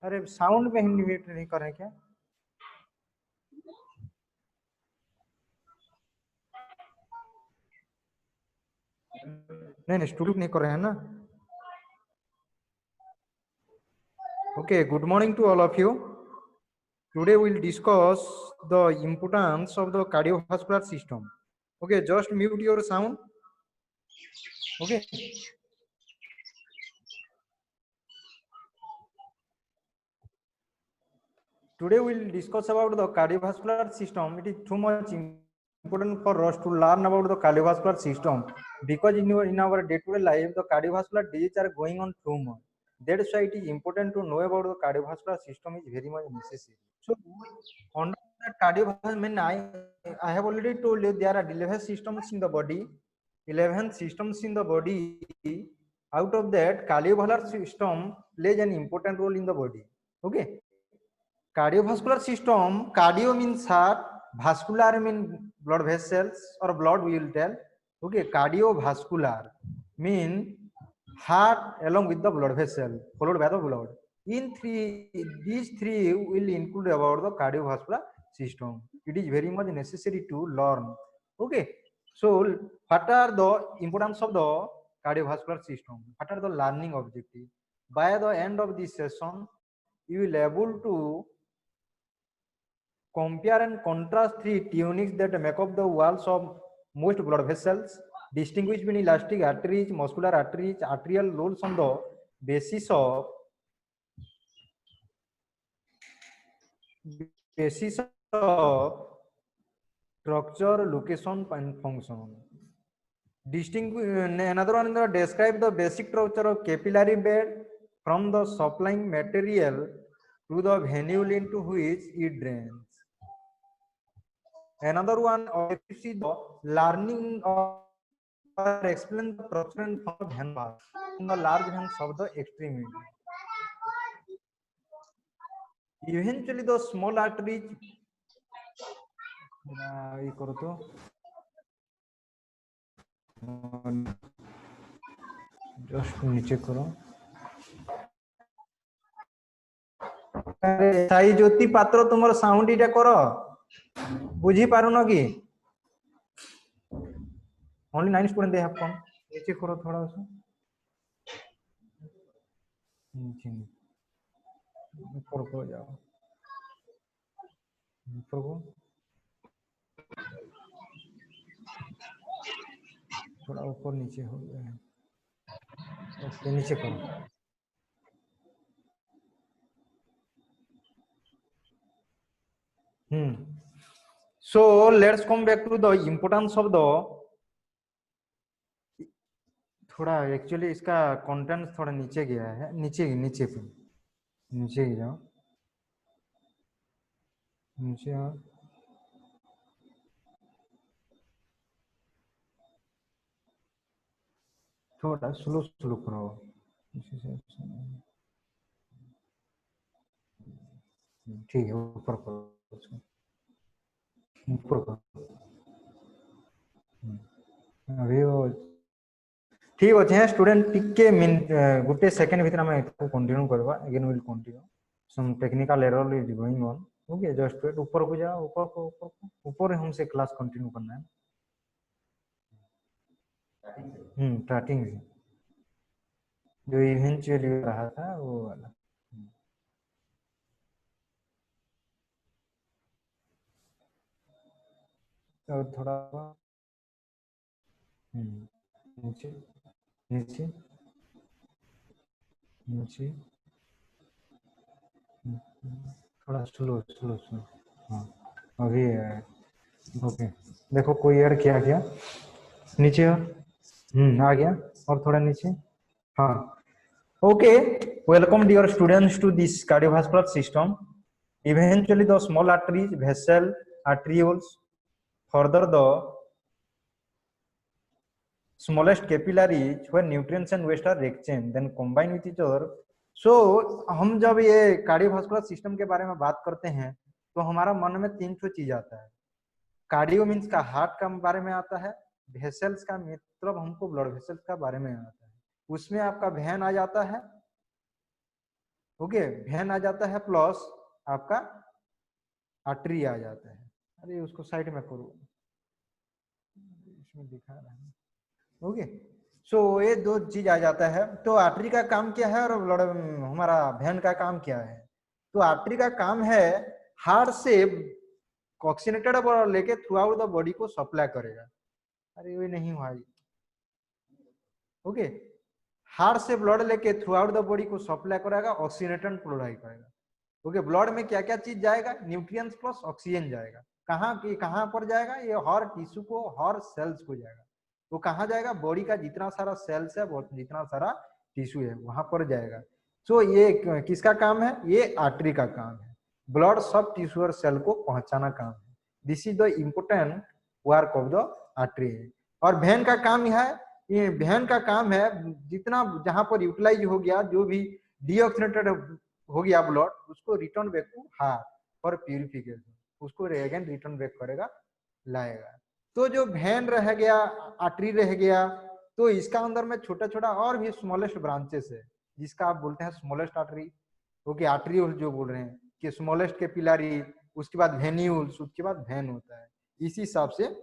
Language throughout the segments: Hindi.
अरे साउंड में हिंदी म्यूट नहीं कर रहे क्या? नहीं नहीं स्टूडियो नहीं कर रहे हैं ना। Okay, good morning to all of you. Today we'll discuss the importance of the cardiovascular system. Okay, just mute your sound. Okay. Today we'll discuss about the cardiovascular system. It is too much important for us to learn about the cardiovascular system because in our day-to-day life the cardiovascular diseases are going on too much. That's why it is important to know about the cardiovascular system is very much necessary. So under that cardiovascular, I have already told you there are 11 systems in the body. 11 systems in the body. Out of that, cardiovascular system plays an important role in the body. Okay. Cardiovascular system, cardio means heart, vascular means blood vessels or blood we will tell. Okay, cardiovascular mean heart along with the blood vessel followed by the blood. These three will include about the cardiovascular system. It is very much necessary to learn. Okay, so what are the importance of the cardiovascular system? What are the learning objective? By the end of this session, you will able to compare and contrast three tunics that make up the walls of most blood vessels, distinguish between elastic arteries, muscular arteries, arterial rolls on the basis of structure, location, and function. Another one describe the basic structure of capillary bed from the supplying material to the venule into which it drains. Another one is the learning or explain the structure and function of vein valve in the large veins of the extremity. Eventually, the small arteries. Just नीचे करो. साई ज्योति पात्र तुमर साउंड इटा करो बुझी पारुन कि only 9 student they have come नीचे करो थोड़ा सा नीचे ऊपर को जाओ ऊपर को थोड़ा ऊपर नीचे हो गया है ओके नीचे करो So let's come back to the importance of the थोड़ा एक्चुअली इसका कंटेंट थोड़ा नीचे गया है नीचे नीचे पे नीचे जाओ नीचे आओ थोड़ा स्लो स्लो करो ठीक है ऊपर करो ऊपर करो अभी वो ठीक अच्छे स्टूडेंट टिके गोटे सेकेंड भीतर आम कंटिन्यू करवा again will continue some technical error is going on okay just wait ऊपर को जाओ ऊपर हमसे क्लास कंटिन्यू करना है स्टार्टिंग से जो इवेंचुअली रहा था वो वाला और थोड़ा नीचे नीचे नीचे थोड़ा स्लो स्लो स्लो हाँ अभी ओके देखो कोई एड किया गया नीचे और आ गया और थोड़ा नीचे हाँ okay welcome dear students to this cardiovascular system eventually the small arteries vessel arterioles further the smallest capillaries where nutrients and waste are exchanged then combine with each other so हम जब ये कार्डियोवास्कुलर सिस्टम के बारे में बात करते हैं तो हमारा मन में 3 चीज आता है कार्डियो मीन्स का हार्ट का बारे में आता है वेसल्स का मतलब हमको ब्लड वेसल्स का बारे में आता है उसमें आपका वेन आ जाता है ओके, वेन आ जाता है प्लस आपका आर्टरी आ जाता है। अरे उसको साइड में करो, इसमें दिखा रहा है। ओके, सो ये दो चीज आ जाता है। तो आर्टरी का काम क्या है और ब्लड हमारा वेन का काम क्या है? तो आर्टरी का काम है हार्ट से ऑक्सीनेटेड लेके थ्रू आउट द बॉडी को सप्लाई करेगा। अरे ये नहीं हुआ। ओके, हार्ट से ब्लड लेके थ्रू आउट द बॉडी को सप्लाई करेगा, ऑक्सीनेटेड प्रोवाइड करेगा। ओके, ब्लड में क्या क्या चीज जाएगा? न्यूट्रिएंट्स प्लस ऑक्सीजन जाएगा। कहाँ पर जाएगा? ये हर टिश्यू को, हर सेल्स को जाएगा। वो कहाँ जाएगा? बॉडी का जितना सारा सेल्स है, जितना सारा टिश्यू है, वहां पर जाएगा। सो ये किसका काम है? ये आर्टरी का काम है। ब्लड सब टिश्यू और सेल को पहुंचाना काम है। This is the important work of the artery. और वेन का काम यह है, ये वेन का काम है जितना जहां पर यूटिलाइज हो गया, जो भी डीऑक्सीनेटेड हो गया ब्लड, उसको return back to heart for purification, उसको अगेन रिटर्न बैक करेगा, लाएगा। तो जो वेन रह गया, आर्टरी रह गया, तो इसका अंदर में छोटा छोटा और भी स्मॉलेस्ट ब्रांचेस है, जिसका आप बोलते हैं स्मॉलेस्ट आर्टरी। ओके, आर्टरी जो बोल रहे हैं कि स्मॉलेस्ट कैपिलरी, उसके बाद वेन्यूल्स, उसके बाद वेन होता है। इसी हिसाब से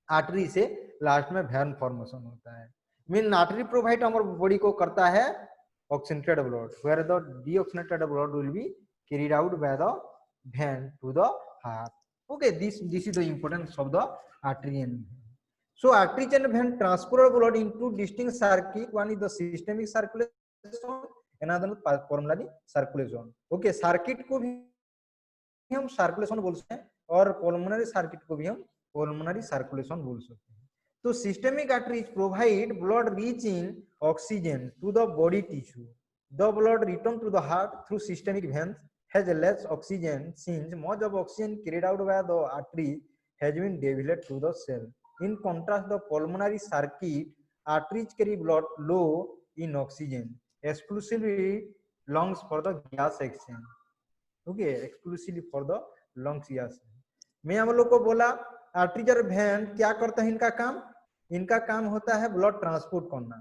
आर्टरी से लास्ट में वेन फॉर्मेशन होता है। मीन आर्टरी प्रोवाइड हमारे बॉडी को करता है oxygenated blood, where the deoxygenated blood will be carried out by the vein to the heart. Okay, this is the importance of the artery and vein. So artery and vein transport blood into distinct circuit. One is the systemic circulation, another pulmonary circulation. Okay, circuit को भी हम सर्कुलेशन बोल सकते हैं और पल्मोनरी सर्किट को भी हम पल्मोनरी सर्कुलेशन बोल सकते हैं। तो systemic arteries provide blood reaching oxygen to the body tissue. The blood return to the heart through systemic veins has less oxygen since much of oxygen carried out by the artery has been diverted to the cell. In contrast, the pulmonary circuit arteries carry blood low in oxygen, exclusively lungs for the gas exchange. Okay, exclusively for the lungs. Yes, मैं हम लोग को बोला आर्टरीज और वेन क्या करता है इनका काम? इनका काम होता है ब्लड ट्रांसपोर्ट करना।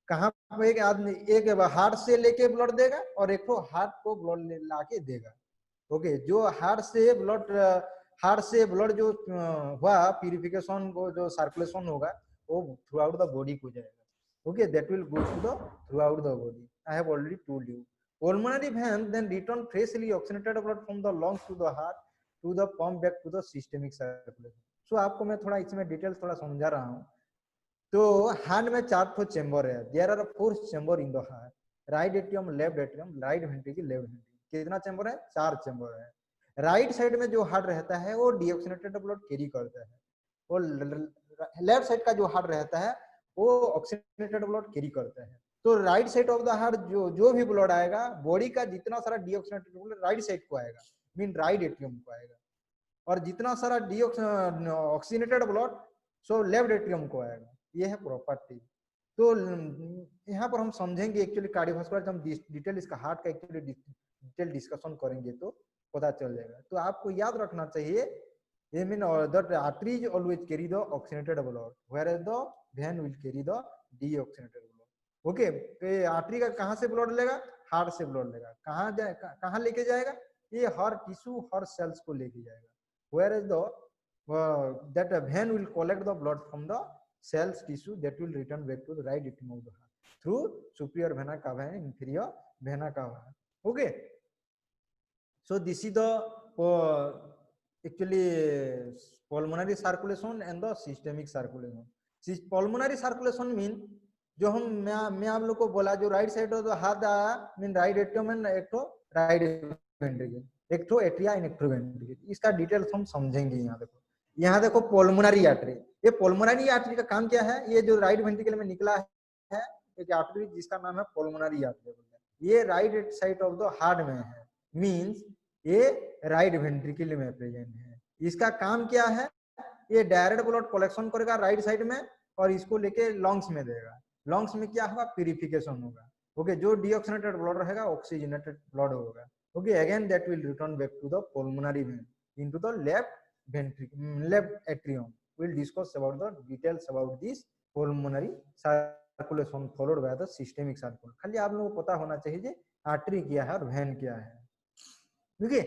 कहाँ पे? एक आदमी एक हार्ट से लेके ब्लड देगा और एक तो हार्ट को ब्लड ला के देगा। ओके, जो हार्ट से ब्लड जो हुआ प्यूरिफिकेशन को, जो सर्कुलेशन होगा, वो थ्रू आउट द बॉडी को जाएगा। Okay, that will go to the throughout the body. I have already told you. Pulmonary vein then return freshly oxygenated blood from the lungs to the heart to the pump back to the systemic circulation. So आपको मैं थोड़ा इसमें डिटेल्स थोड़ा समझा रहा हूँ। तो हार्ट में 4 चेंबर है। There are 4 chamber in the heart, right atrium, left atrium, right ventricle, left ventricle. कितना चेंबर है? 4 चेंबर है। राइट साइड में जो हार्ट रहता है वो डीऑक्सीनेटेड ब्लड कैरी करता है, और लेफ्ट साइड का जो हार्ट रहता है वो ऑक्सीनेटेड ब्लड कैरी करता है। तो right side of the heart जो भी ब्लड आएगा, बॉडी का जितना सारा डीऑक्सीनेटेड ब्लड राइट साइड को आएगा, मीन राइट एट्रियम को आएगा, और जितना सारा oxygenated blood so left atrium को आएगा। ये है प्रॉपर्टी। तो यहाँ पर हम समझेंगे एक्चुअली कार्डियोवास्कुलर, हम डिटेल इसका हार्ट का एक्चुअली डिटेल डिस्कशन करेंगे तो पता चल जाएगा। तो आपको याद रखना चाहिए, ये mean that arteries always carry the oxygenated blood, whereas the when will carry the deoxygenated blood. Okay, तो ये आर्टरी का कहाँ से ब्लड लेगा? हार्ट से ब्लड लेगा। कहाँ लेके जाएगा? ये हर टिश्यू, हर सेल्स को लेके जाएगा। Whereas the that vein will collect the blood from the cells tissue that will return back to the right atrium of the heart through superior vena cava and inferior vena cava. Okay, so this is the actually pulmonary circulation and the systemic circulation. Pulmonary circulation mean जो मैं आप लोग को बोला, जो right side of the heart आया मीन राइट एट्रियम एंड एक तो राइट वेंट्रिकल, एक तो एट्रिया एंड एक तो वेंट्रिकल। इसका डिटेल्स हम समझेंगे। यहाँ देखो पल्मोनरी आर्टरी। ये पल्मोनरी आर्टरी का काम क्या है? ये जो राइट वेंट्रिकल में निकला है एक आर्टरी जिसका नाम है पल्मोनरी आर्टरी, ये right side of the heart में है, मींस ये राइट वेंट्रिकल में प्रेजेंट है। इसका काम क्या है? ये डायरेक्ट ब्लड कलेक्शन करेगा राइट साइड में और इसको लेके लंग्स में देगा। लंग्स में क्या होगा? प्यूरिफिकेशन होगा। ओके, जो डीऑक्सीनेटेड ब्लड रहेगा ऑक्सीजनेटेड ब्लड होगा। Okay, again that will return back to the pulmonary vein into the left ventricle, left atrium. We'll discuss about the details about this pulmonary circulation followed by the systemic circulation. खाली आप लोगों को पता होना चाहिए आर्टरी क्या है और वेन क्या है। ठीक है,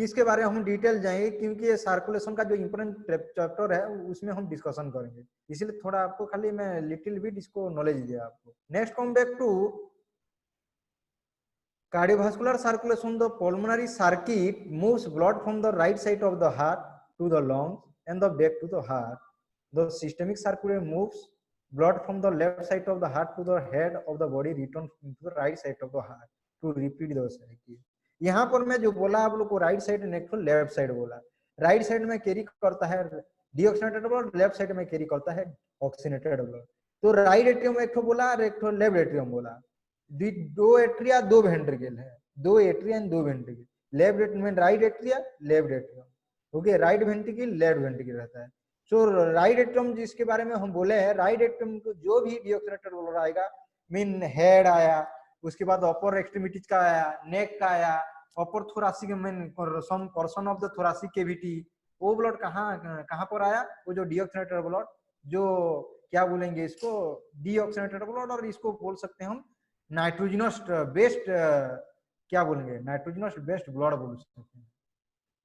इसके बारे में हम डिटेल जाएंगे क्योंकि ये सर्कुलेशन का जो इंपोर्टेंट चैप्टर है उसमें हम डिस्कशन करेंगे, इसलिए थोड़ा आपको खाली मैं लिटिल बिट इसको नॉलेज दिया आपको। Next come back to cardiovascular circulation. The pulmonary circuit moves blood from the right side of the heart to the lungs and the back to the heart. The systemic circulation moves blood from the left side of the heart to the head of the body, return to the right side of the heart to repeat the cycle. यहाँ पर मैं जो बोला आप लोग को right side next left side बोला, राइट साइड में कैरी करता है डीऑक्सीनेटेड ब्लड, लेफ्ट साइड में कैरी करता है ऑक्सीनेटेड ब्लड। तो राइट एट्रियम एक बोला और एक लेफ्ट एट्रियम बोला, दो एट्रिया दो वेंट्रिकल है, दो एट्रिया एंड दो ventricle, left atrium right atria left atrium, okay, right ventricle left ventricle रहता है। सो राइट एट्रियम जिसके बारे में हम बोले हैं, राइट एट्रियम को जो भी डीऑक्सीनेटेड ब्लड आएगा, मीन हेड आया, उसके बाद अपर एक्सट्रीमिटीज का आया, नेक का आया, upper thoracic mean some portion of the thoracic cavity, वो ब्लड कहाँ पर आया, वो जो डीऑक्सीनेटेड ब्लड, जो क्या बोलेंगे इसको, डीऑक्सीनेटेड ब्लड, और इसको बोल सकते हैं हम नाइट्रोजनस बेस्ड, क्या बोलेंगे, नाइट्रोजनस बेस्ड ब्लड बोल सकते हैं।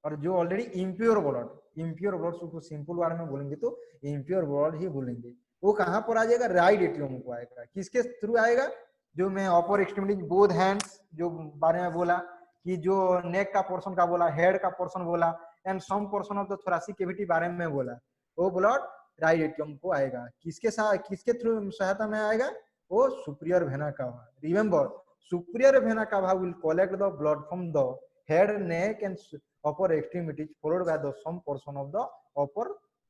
और जो already impure blood, impure blood उसको सिंपल वर्ड में बोलेंगे तो इम्प्योर ब्लड ही बोलेंगे, वो कहाँ पर आ जाएगा, राइट एट्रियम को आएगा। किसके थ्रू आएगा, जो मैं अपर एक्सट्रीमिटी बोथ हैंड्स जो बारे में बोला, कि जो नेक का पोर्शन का बोला, हेड का पोर्शन बोला, and some portion of the thoracic cavity बारे में बोला, वो ब्लड राइट एट्रियम को आएगा। किसके साथ, किसके थ्रू सहायता में आएगा, वो superior vena cava. Remember, superior vena cava will collect the blood from the head, neck and upper extremities followed by the some portion of the upper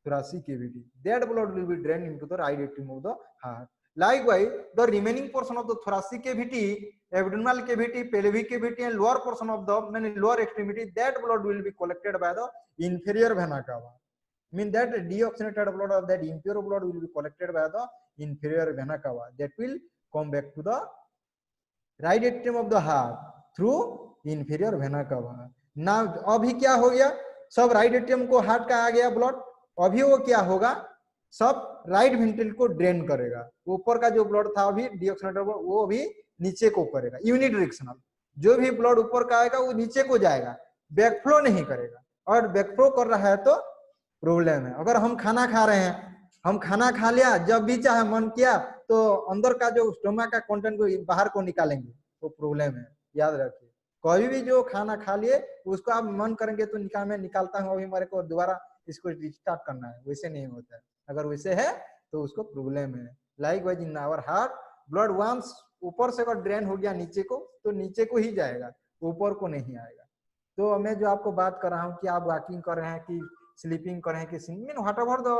thoracic cavity. That blood will be drained into the right atrium of the heart. Likewise, the remaining portion of the thoracic cavity, abdominal cavity, pelvic cavity and lower portion of the lower extremity, that blood will be collected by the inferior vena cava. Mean that deoxygenated blood of that impure blood will be collected by the inferior vena cava, that will come back to the right atrium of the heart through inferior vena cava. Now अभी क्या हो गया, सब राइट एट्रियम को हार्ट का आ गया ब्लड, अभी वो क्या होगा, सब राइट वेंट्रिकल को ड्रेन करेगा। ऊपर का जो ब्लड था अभी डीऑक्सीनेटेड ब्लड, वो अभी नीचे को करेगा, यूनिडायरेक्शनल, जो भी ब्लड ऊपर का आएगा वो नीचे को जाएगा, बैकफ्लो नहीं करेगा। और बैकफ्लो कर रहा है तो प्रॉब्लम है। अगर हम खाना खा रहे हैं, हम खाना खा लिया, जब भी चाहे मन किया तो अंदर का जो स्टोमक का कंटेंट को बाहर को निकालेंगे, तो प्रॉब्लम है, याद रखिए। कभी भी जो खाना खा लिए उसको आप मन करेंगे तो मैं निकालता हूँ, अभी मेरे को दोबारा इसको रिस्टार्ट करना है, वैसे नहीं होता है। अगर वैसे है तो उसको प्रॉब्लम है। Likewise in our heart, blood once ऊपर से अगर ड्रेन हो गया नीचे को, तो नीचे को ही जाएगा, ऊपर को नहीं आएगा। तो मैं जो आपको बात कर रहा हूँ कि आप वॉकिंग कर रहे हैं कि स्लीपिंग कर रहे हैं कि singing, what ever the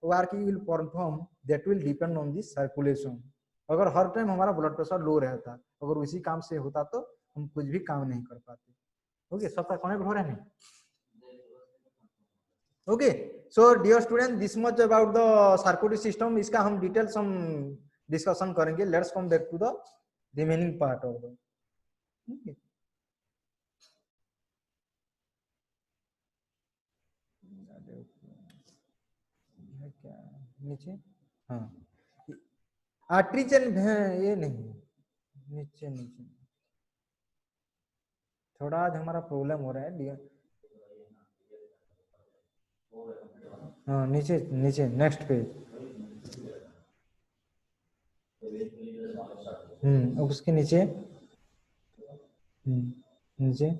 work you will perform, that will depend on the circulation. अगर हर टाइम हमारा ब्लड प्रेशर लो रहता, अगर उसी काम से होता तो हम कुछ भी काम नहीं कर पाते। ओके, सबका कनेक्ट हो रहा है? Okay, so dear student, this much about the circulatory system. इसका हम डिटेल्स हम डिस्कशन करेंगे। Let's come back to the remaining part of the, क्या नीचे, हाँ, आर्टरी चैन ये नहीं, नीचे नीचे थोड़ा आज हमारा प्रॉब्लम हो रहा है डियर। हाँ, नीचे नीचे नेक्स्ट पेज, उसके नीचे, नीचे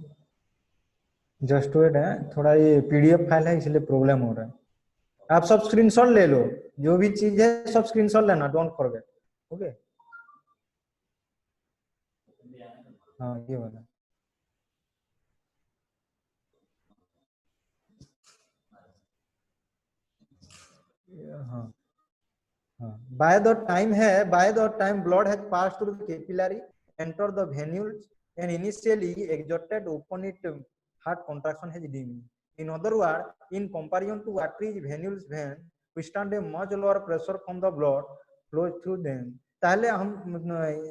जस्ट वेट है, थोड़ा ये पीडीएफ फाइल है इसलिए प्रॉब्लम हो रहा है। आप सब स्क्रीनशॉट ले लो, जो भी चीज है सब स्क्रीनशॉट लेना, डोंट फॉरगेट। ओके, हाँ ये वाला, हाँ हाँ, by the time है, by the time blood has passed through the capillary, enter the venules and initially exerted open it, heart contraction has diminished. In other words, in comparison to arteries, venules, vein, we stand a much lower pressure from the blood flows through them. पहले हम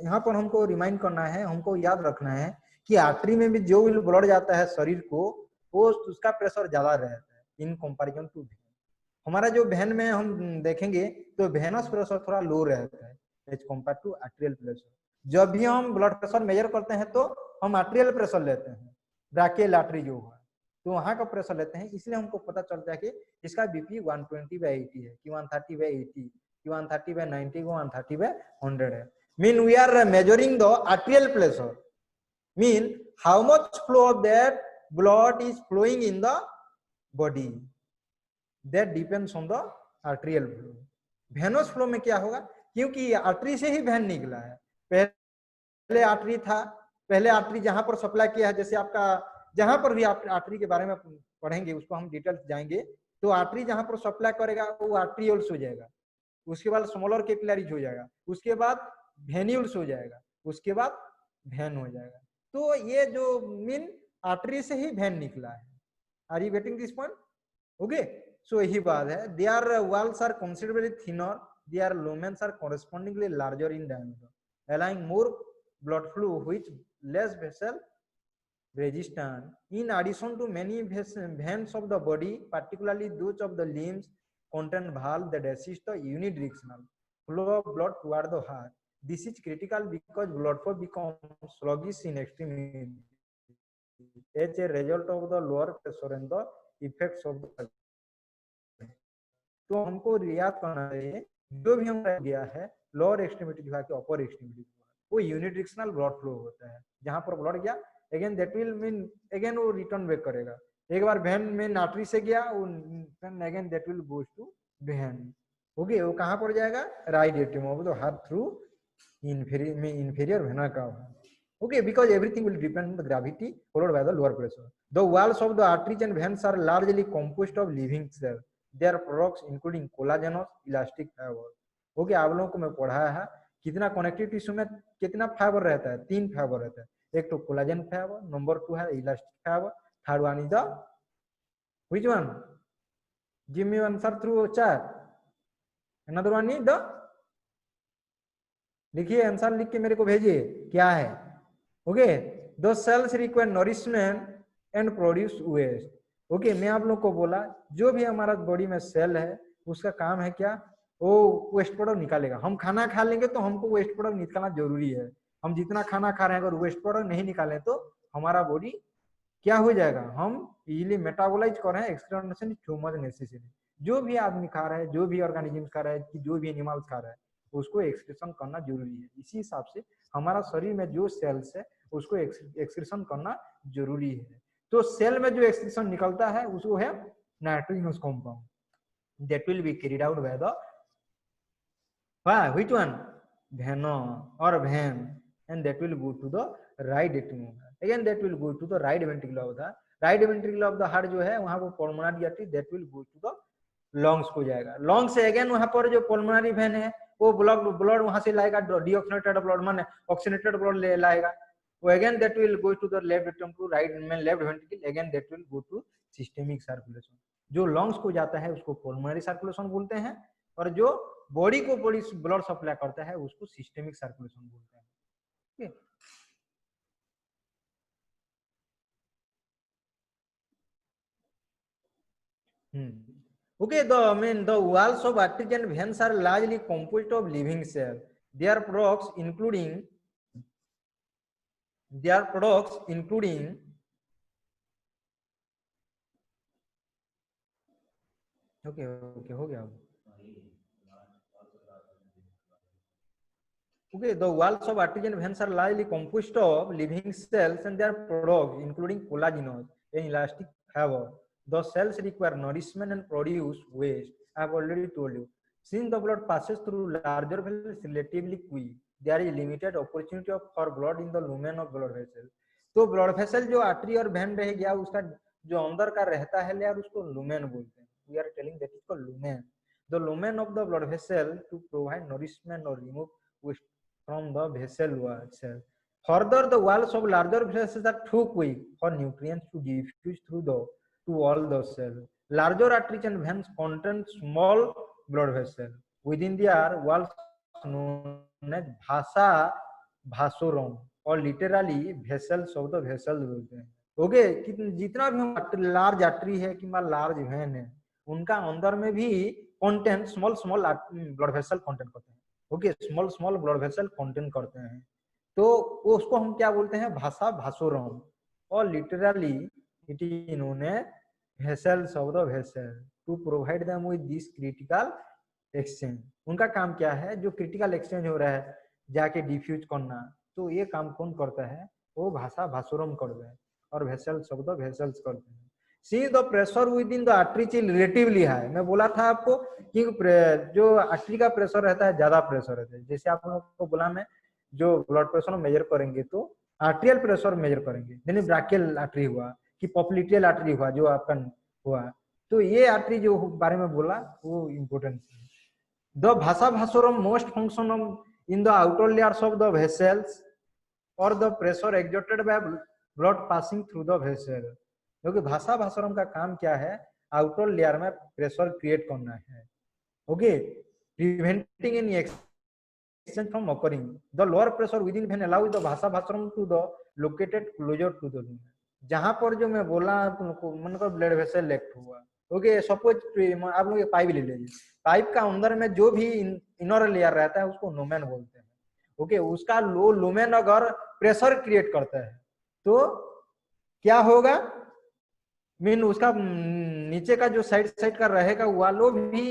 यहाँ पर हमको रिमाइंड करना है, हमको याद रखना है कि आर्टरी में भी जो ब्लड जाता है शरीर को, वो उसका प्रेशर ज्यादा रहता है इन कंपैरिजन टू वेन। हमारा जो वेन में हम देखेंगे तो वेनस प्रेशर थोड़ा लो रहता है as compare to arterial pressure. जब भी हम ब्लड प्रेशर मेजर करते हैं तो हम आर्टेरियल प्रेशर लेते हैं, ब्राकियल आर्टरी जो है तो वहां का प्रेशर लेते हैं, इसलिए हमको पता चलता है कि इसका बीपी 120/80 है कि 130/80 कि 130/90 कि 130/100 है। Mean we are measuring the arterial pressure, mean how much flow of that blood is flowing in the body, that depends on the arterial flow. Venous flow में क्या होगा, क्योंकि आर्टरी से ही वेन निकला है, पहले आर्टरी था, पहले आर्टरी जहां पर सप्लाई किया है, जैसे आपका जहां पर भी आप आर्टरी के बारे में पढ़ेंगे उसको हम डिटेल्स जाएंगे, तो आर्टरी जहां पर सप्लाई करेगा वो आर्ट्रियोल्स हो जाएगा, उसके बाद स्मॉलर कैपिलरीज हो जाएगा, उसके बाद वेन्यूल्स हो जाएगा, उसके बाद वेन हो जाएगा। तो ये जो मीन आर्टरी से ही वेन निकला है। Are you getting this point? Okay, so यही बात है। Their walls are considerably thinner, their lumens are correspondingly larger in diameter, allowing more blood flow which less vessel resistant. In addition to many veins of the body, particularly those of the limbs, contain valve that assist the unidirectional flow of blood toward the heart. This is critical because blood flow becomes sluggish in extremity as a result of the lower pressure and the effects of the। तो हमको याद करना चाहिए जो भी हमारा गया है लोअर एक्सट्रीमिटी जो है कि अपर एक्सट्रीमिटी वो यूनिडिरेक्शनल ब्लड फ्लो होता है, जहां पर ब्लड गया again that will mean again वो रिटर्न बैक करेगा, एक बार वेन में आर्टरी से गया वो again that will goes to vein. Okay, वो कहां पर जाएगा, right atrium of the heart through inferior vena cava. Okay, because everything will depend on the gravity followed by the lower pressure. The walls of the arteries and veins are largely composed of living cells. Their products including collagenous elastic fiber. Okay, आप लोगों को मैं पढ़ाया है कितना कनेक्टिव टिश्यू में कितना फाइबर रहता है, 3 फाइबर रहता है, एक तो कोलाजन फाइबर, नंबर 2 है elastic fiber, third one is the which one, give me answer through chat, another one is the, लिखिए आंसर लिख के मेरे को भेजिए क्या है। ओके, दो cells require nourishment and produce waste. Okay, मैं आप लोग को बोला जो भी हमारा बॉडी में सेल है उसका काम है क्या, वो वेस्ट प्रोडक्ट निकालेगा। हम खाना खा लेंगे तो हमको वेस्ट प्रोडक्ट निकालना जरूरी है, हम जितना खाना खा रहे हैं अगर वेस्ट प्रोडक्ट नहीं निकालें तो हमारा बॉडी क्या हो जाएगा, हम इजिली मेटाबोलाइज कर रहे हैं, excretion is too much necessary. जो भी आदमी खा रहा है, जो भी ऑर्गेनिज्म खा रहा है, जो भी एनिमल्स खा रहा है उसको एक्सक्रीशन करना जरूरी है। इसी हिसाब से हमारा शरीर में जो सेल्स है उसको एक्सक्रीशन करना जरूरी है। तो सेल में जो एक्सक्रीशन निकलता है उसको है nitrogenous compound that will be carried out by the which one, वेनो और vein, and that will go to the right atrium, again that will go to the right ventricle of the right ventricle of the heart जो है वहां वो pulmonary artery that will go to the lungs को जाएगा, लंग्स से अगेन वहां पर जो पल्मोनरी वेन है वो ब्लड वहां से लाएगा, डीऑक्सीनेटेड ब्लड माने ऑक्सीनेटेड ब्लड ले लाएगा, वो again that will go to the left atrium to right में left ventricle, again that will go to systemic circulation. जो लंग्स को जाता है उसको पल्मोनरी सर्कुलेशन बोलते हैं और जो बॉडी को बॉडी ब्लड सप्लाई करता है उसको सिस्टेमिक सर्कुलेशन बोलते हैं। ठीक है। Okay, the walls of arteries and veins are largely composed of living cells. Their products including okay हो गया। Okay, the walls of arteries and veins are largely composed of living cells and their products including collagenous and elastic fiber. The cells require nourishment and produce waste. I have already told you. Since the blood passes through larger vessels relatively quick, there is limited opportunity for blood in the lumen of blood vessel. तो blood vessel जो artery और vein रह गया उसका जो अंदर का रहता है लेयर उसको lumen बोलते हैं। We are telling that is called lumen. The lumen of the blood vessel to provide nourishment or remove waste from the vessel wall itself. Further, the walls of larger vessels are too quick for nutrients to diffuse through to all the cells. Larger arteries and veins contain small blood vessels within their walls known as vasorum और literally vessels of the vessels बोलते हैं। ओके, जितना भी हम लार्ज आर्टरी है कि लार्ज वेन है उनका अंदर में भी content small blood vessel content करते हैं। Okay, small blood vessel contain करते हैं। उसको हम क्या बोलते हैं, भाषा भासोरम, और literally it is known as vessels of the vessel to provide them with this critical exchange। उनका काम क्या है, जो क्रिटिकल एक्सचेंज हो रहा है जाके डिफ्यूज करना, तो ये काम कौन करता है, वो भाषा भासुरम करता है, और वेसल्स ऑफ द वेसल्स करते हैं। See the pressure with in the artery is relatively high. मैं बोला था आपको कि जो आर्टरी का प्रेशर रहता है ज्यादा प्रेशर रहता है। जैसे आप लोगों को बोला मैं जो ब्लड प्रेशर मेजर करेंगे तो आर्टेरियल प्रेशर मेजर करेंगे, यानी ब्राकियल आर्टरी हुआ कि पॉप्लिटियल आर्टरी हुआ जो आपका हुआ, तो ये आर्टरी जो बारे में बोला वो इम्पोर्टेंट है। The vasa vasorum most function in the outer layers of the vessels और the pressure exerted by blood passing through the vessel. क्योंकि भाषा भासोरम का काम क्या है, आउटर लेयर में प्रेशर क्रिएट करना है, okay, preventing any exchange from occurring. The lower pressure within vein allows the vasa vasorum to the located closer to the vein। जहां पर जो मैं बोला आपको, मन को ब्लड वेसल लेफ्ट हुआ, ओके, सपोज आप लोग पाइप ले लीजिए, पाइप का अंदर में जो भी इनर लेयर रहता है उसको लुमेन बोलते हैं, ओके, उसका लुमेन अगर प्रेशर क्रिएट करता है तो क्या होगा, मीन उसका नीचे का जो साइड का रहेगा वालों भी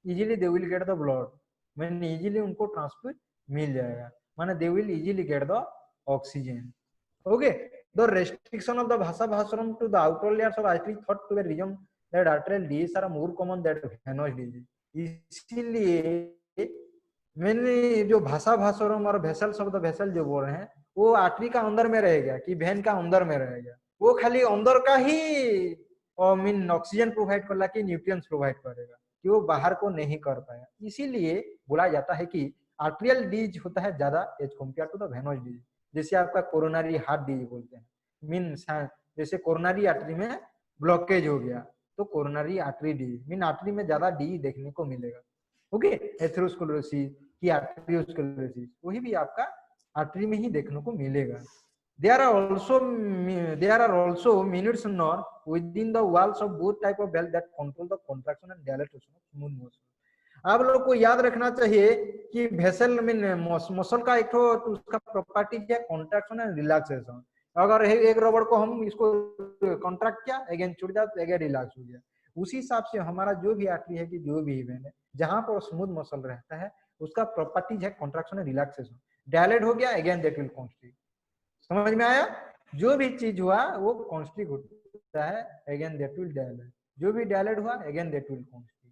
easily they will get the blood, मैंने इजीली उनको ट्रांसफ्यूज मिल जाएगा, माने they will easily get the oxygen, okay. The restriction of the vasa vasorum to the outer layers of artery thought to be reason that arterial disease are more common that venous disease. इसीलिए मैंने जो भाषा भासोरम और वेसल्स ऑफ द वेसल जो बोल रहे हैं वो आर्टरी का अंदर में रहेगा कि वेन का अंदर में रहेगा, वो खाली अंदर का ही मीन ऑक्सीजन प्रोवाइड कर ला कि न्यूट्रिएंट्स प्रोवाइड करेगा, कि वो बाहर को नहीं कर पाया। इसीलिए बोला जाता है कि आर्टेरियल डिजीज होता है ज्यादा as compare to the venous disease. जैसे आपका कोरोनरी हार्ट डिजीज बोलते हैं, मीन जैसे कोरोनरी आर्टरी में ब्लॉकेज हो गया तो coronary artery disease, mean artery में ज्यादा डिजीज देखने को मिलेगा, ओके। एथेरोस्क्लेरोसिस की आर्टरियोस्क्लेरोसिस वही भी आपका आर्टरी में ही देखने को मिलेगा। There are also minutes nerve within the walls of both type of valve that control the contraction and dilatation of smooth muscle। आप लोग को याद रखना चाहिए कि वेसल में मसल का एक तो उसका प्रॉपर्टी है कॉन्ट्रैक्शन एंड रिलैक्सेशन। अगर एक रबड़ को हम इसको कॉन्ट्रैक्ट किया अगेन छूट जाए तो अगेन रिलैक्स हो गया, उसी हिसाब से हमारा जो भी आर्टरी है कि जो भी वेन है जहां पर स्मूथ मसल रहता है उसका प्रॉपर्टीज है कॉन्ट्रैक्शन एंड रिलैक्सेशन। डायलेट हो गया अगेन दैट विल कॉन्स्ट्रिक्ट। समझ में आया, जो भी चीज हुआ वो कॉन्स्ट्रिक्ट होता है अगेन दैट विल डायलेट, जो भी डायलेट हुआ अगेन दैट विल कॉन्स्ट्रिक्ट।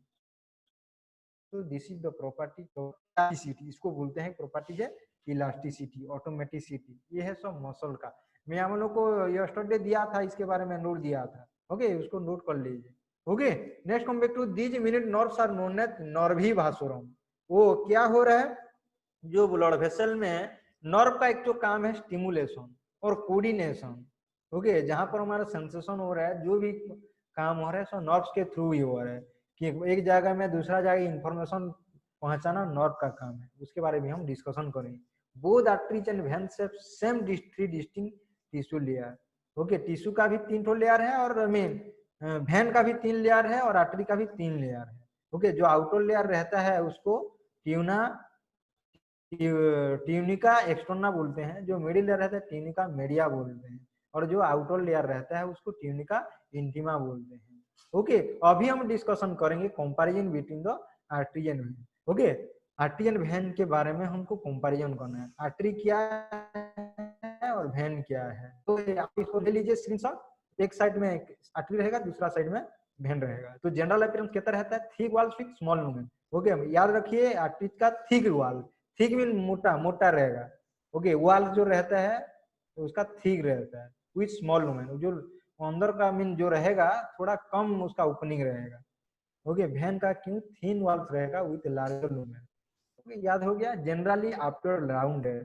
तो this is the property of elasticity, इसको बोलते हैं प्रॉपर्टीज है इलास्टिसिटी, ऑटोमेटिसिटी, ये है सब मसल का। मैं हम लोग को यस्टरडे दिया था, इसके बारे में नोट दिया था, ओके, उसको नोट कर लीजिए, okay. Next come back to these minute nerves are known as nervi vasorum. वो क्या हो रहा है, जो ब्लड वेसल में नर्व का एक जो काम है स्टिमुलेशन और कोऑर्डिनेशन, ओके, जहां पर हमारा सेंसेशन हो रहा है, जो भी काम हो रहा है सब नर्व्स के थ्रू ही हो रहा है, कि एक जगह में दूसरा जगह इंफॉर्मेशन पहुंचाना नर्व का काम है, उसके बारे में हम डिस्कशन करेंगे। Both arteries and veins have same three distinct tissue layer, okay, tissue का भी 3 ठो लेयर है और मेन वेन का भी 3 लेयर है और आर्टरी का भी 3 लेयर है, ओके। जो आउटर लेयर रहता है उसको ट्यूनिका एक्सटर्ना बोलते हैं, जो मिडिल लेयर रहता है ट्यूनिका मीडिया बोलते हैं, और जो आउटर लेयर रहता है उसको ट्यूनिका इंटीमा बोलते हैं, ओके। अभी हम डिस्कशन करेंगे comparison between the artery and when, okay. Artery and when के बारे में हमको कंपैरिजन करना है, आर्टरी क्या है और वेन क्या है। तो आप इसको ले लीजिए स्क्रीनशॉट, एक साइड में आर्टरी रहेगा दूसरा साइड में वेन रहेगा। तो जनरल अपीयरेंस कैसा रहता है, thick wall with small lumen, okay. याद रखिए आर्टरी का थिक वॉल, थिक मीन मोटा मोटा रहेगा, ओके। वॉल जो रहता है तो उसका थिक रहता है विथ स्मॉल लुमेन, जो अंदर का मीन जो रहेगा थोड़ा कम उसका ओपनिंग रहेगा, ओके। वेन का क्यों थिन वॉल्स रहेगा विथ लार्जर लुमेन, ओके। याद हो गया। जनरली आफ्टर राउंड है,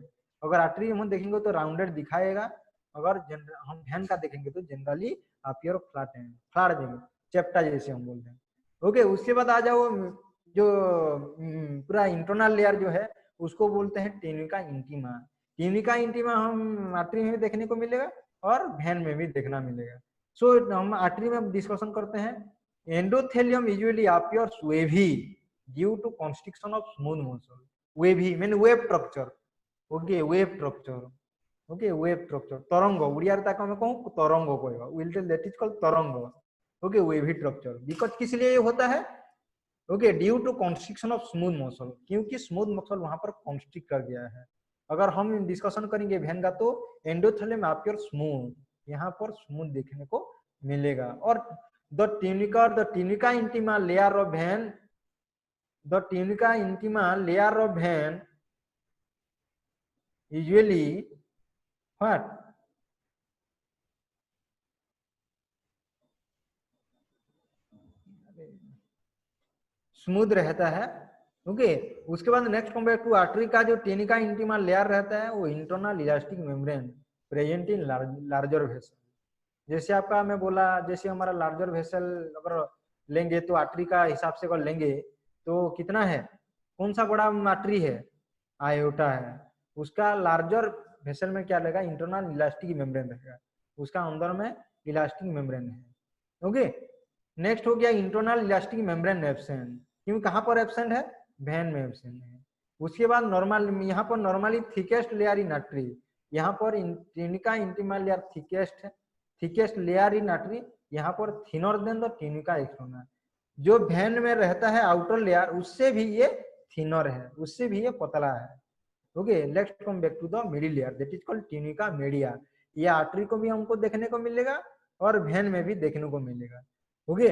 अगर आर्टरी हम देखेंगे तो राउंडेड दिखाएगा, अगर हम वेन का देखेंगे तो जनरली अपियर फ्लैट है, फ्लैट देंगे चैप्टा जैसे हम बोलते हैं, ओके। उसके बाद आ जाओ जो पूरा इंटरनल लेयर जो है उसको बोलते हैं ट्यूनिका इंटीमा। ट्यूनिका इंटीमा हम आर्टरी में भी देखने को मिलेगा और वेन में भी देखना मिलेगा। सो हम आर्टरी में डिस्कशन करते हैं। Endothelium usually appears wavy due to constriction of smooth muscle, wavy mean wave structure, okay, wave structure, okay wave structure तरंग ओडिया रे ताको हमें कहूं तरंग कहबा will tell that is called तरंग ओके वेवी स्ट्रक्चर बिकॉज किस लिए ये होता है okay due to constriction of smooth muscle क्योंकि स्मूथ मसल वहां पर कॉन्स्ट्रिक्ट कर गया है अगर हम डिस्कशन करेंगे वेन का तो एंडोथेलियम आपके स्मूथ यहाँ पर स्मूथ देखने को मिलेगा और the tunica intima layer of when the tunica intima layer of when usually what smooth रहता है ओके उसके बाद नेक्स्ट कंपेयर टू आर्टरी का जो टेनिका इंटीमा लेयर रहता है वो internal elastic membrane present in larger vessel जैसे आपका मैं बोला जैसे हमारा लार्जर वेसल अगर लेंगे तो आर्टरी का हिसाब से अगर लेंगे तो कितना है कौन सा बड़ा आर्टरी है आयोटा है उसका लार्जर वेसल में क्या रहेगा इंटरनल इलास्टिक मेम्ब्रेन रहेगा उसका अंदर में इलास्टिक मेम्ब्रेन है ओके नेक्स्ट हो गया इंटरनल इलास्टिक मेम्ब्रेन एब्सेंट क्यों कहाँ पर एब्सेंट है वेन में एब्सेंट है उसके बाद नॉर्मल यहाँ पर नॉर्मली थिकेस्ट लेयर इन आर्टरी यहाँ पर ट्यूनिका इंटीमा लेयर थिकेस्ट है थिकेस्ट लेयर इन आर्टरी यहाँ पर thinner than the tunica externa जो वेन में रहता है आउटर लेयर उससे भी ये थिनर है उससे भी ये पतला है okay let's come back to the middle layer that is called tunica media ये आर्टरी को भी हमको देखने को मिलेगा और वेन में भी देखने को मिलेगा ओके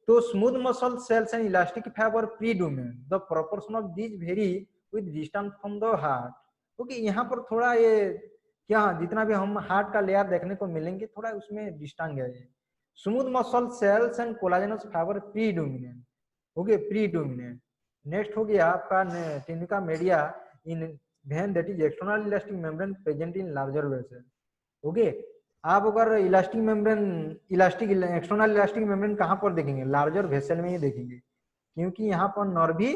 तो smooth muscle cells and elastic fibre predominant the proportion of these very with distance from the heart okay यहाँ पर थोड़ा ये क्या जितना भी हम हार्ट का लेयर देखने को मिलेंगे थोड़ा उसमें डिस्टेंस है smooth muscle cells and collagenous fibre predominant okay predominant next हो गया आपका tunica media in vein that is external elastic membrane present in larger vessel okay आप अगर elastic membrane elastic external elastic membrane कहाँ पर देखेंगे लार्जर वेसल में ही देखेंगे क्योंकि यहाँ पर नर्वी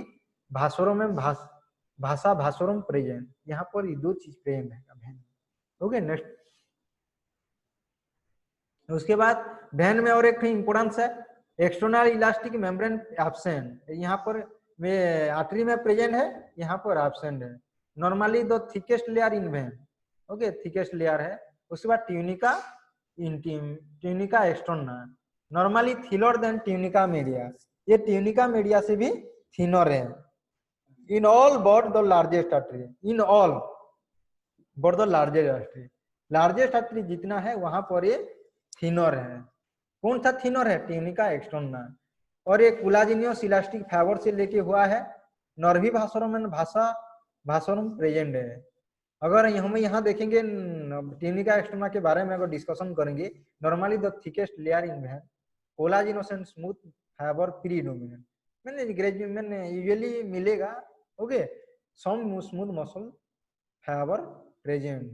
भास्वरम में भाषा भास्वरम प्रेजेंट यहाँ पर ये दो चीज प्रेजेंट है ओके नेक्स्ट उसके बाद वेन में और एक इंपोर्टेंस है एक्सटर्नल इलास्टिक मेम्ब्रेन एब्सेंट यहाँ पर आर्टरी में प्रेजेंट है यहाँ पर एब्सेंट है normally the thickest layer in when okay thickest layer है उसके बाद tunica interim tunica externa normally thinner than tunica media ये ट्यूनिका मीडिया से भी थिनर है in all but the largest artery in all but the largest artery जितना है वहां पर ये थिनर है कौन सा थिनर है ट्यूनिका एक्सटर्ना और ये कोलाजिनियस इलास्टिक फाइबर से लेके हुआ है नर्वी भास्वरम में भास्वरम प्रेजेंट है अगर हम यहाँ देखेंगे ट्यूनिका एक्सटर्ना के बारे में अगर डिस्कशन करेंगे normally the thickest layer in vein collagenous and smooth fibre predominant मैंने यूजुअली मिलेगा okay some smooth muscle fibre present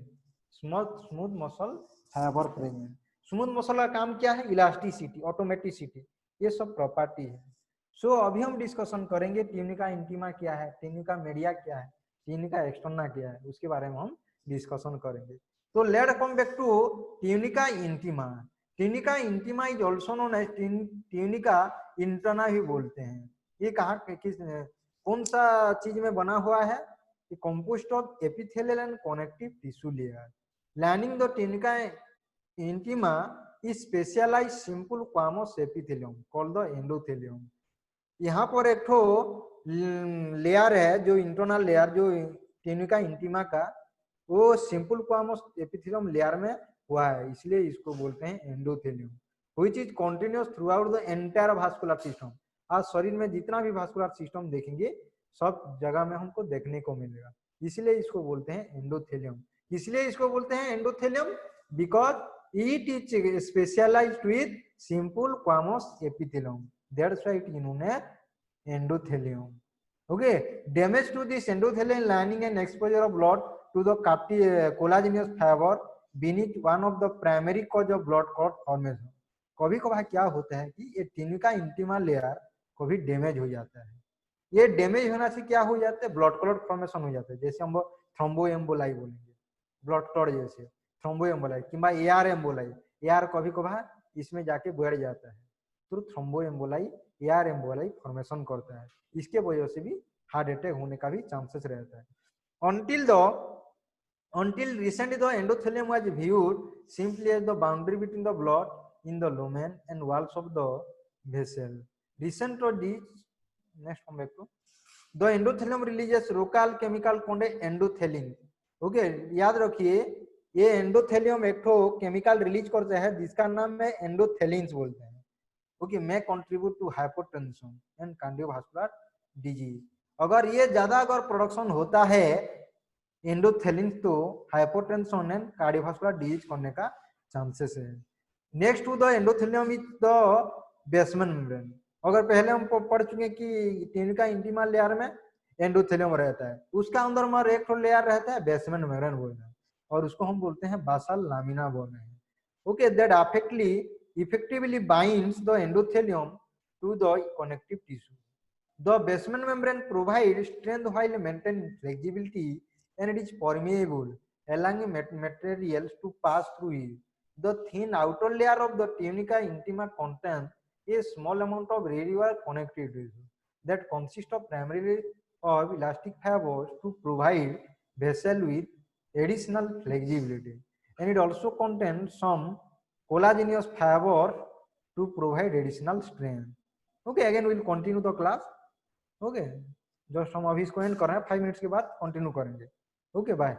smooth muscle fibre present smooth muscle का काम क्या है इलास्टिसिटी ऑटोमेटिसिटी ये सब प्रॉपर्टी है सो अभी हम डिस्कशन करेंगे ट्यूनिका इंटीमा क्या है ट्यूनिका मीडिया क्या है ट्यूनिका एक्सटर्ना क्या है उसके बारे में हम डिस्कशन करेंगे तो let come back to tunica intima tunica intima is also known as tunica interna भी बोलते हैं ये कहाँ किस कौन सा चीज में बना हुआ है compost of epithelial and connective tissue layer lining the tunica intima is specialized simple squamous epithelium called the endothelium यहाँ पर एक ठो लेयर है जो इंटरनल लेयर जो ट्यूनिका इंटीमा का वो सिंपल स्क्वामस एपिथेलियम लेयर में हुआ है इसलिए इसको बोलते हैं endothelium which is continuous through out the entire vascular system आज शरीर में जितना भी वास्कुलर सिस्टम देखेंगे सब जगह में हमको देखने को मिलेगा इसलिए इसको बोलते हैं एंडोथेलियम इसलिए इसको बोलते हैं endothelium because it is specialized with simple squamous epithelium that's why it is known as endothelium okay damage to this endothelium lining and exposure of blood to the collagenous fiber beneath one of the primary cause of blood clot formation कभी कभार क्या होता है कि ये ट्यूनिका इंटीमा लेयर कभी डैमेज हो जाता है ये डैमेज होने से क्या हो जाता है ब्लड क्लॉट फॉर्मेशन हो जाता है जैसे हम थ्रोम्बोएम्बोलाई बोलेंगे ब्लड क्लॉट जैसे थ्रोम्बोएम्बोलाई किंबा एआर एम्बोलाई एआर कभी कभार इसमें जाके बढ़ जाता है तो थ्रोम्बोएम्बोलाई एआर एम्बोलाई फॉर्मेशन करता है इसके वजह से भी हार्ट अटैक होने का भी चांसेस रहता है Until recently, the endothelium was viewed simply as the boundary between the blood in the lumen and walls of the vessel. Recent studies, next come back to the endothelium releases local chemical called endothelin. Okay, याद रखिए ये एंडोथेलियम एक ठो केमिकल रिलीज करता है जिसका नाम है एंडोथेलिन्स बोलते हैं. Okay, may contribute to hypertension and cardiovascular disease. अगर ये ज्यादा अगर प्रोडक्शन होता है एंडोथेलिन तो हाइपोटेंशन एंड कार्डियोवास्कुलर डिजीज करने का चांसेस है. Next to the endothelium is the basement membrane. अगर पहले हम पढ़ चुके कि ट्यूनिका इंटीमा लेयर में एंडोथेलियम रहता है, उसका अंदर में एक लेयर रहता है बेसमेंट मेम्ब्रेन बोलते हैं और उसको हम बोलते हैं बासल लामिना बोल रहे हैं. Okay, that effectively binds the endothelium to the connective tissue. The basement membrane provides strength while maintaining flexibility and it is permeable, allowing materials to pass through it. The thin outer layer of the tunica intima contains a small amount of radial connective tissue that consists of primarily of elastic fibers to provide vessel with additional flexibility, and it also contains some collagenous fiber to provide additional strength. Okay, again we'll continue the class. Okay, just हम अभी इसको एंड कर रहे हैं, 5 मिनट्स के बाद कंटिन्यू करेंगे. Okay, bye.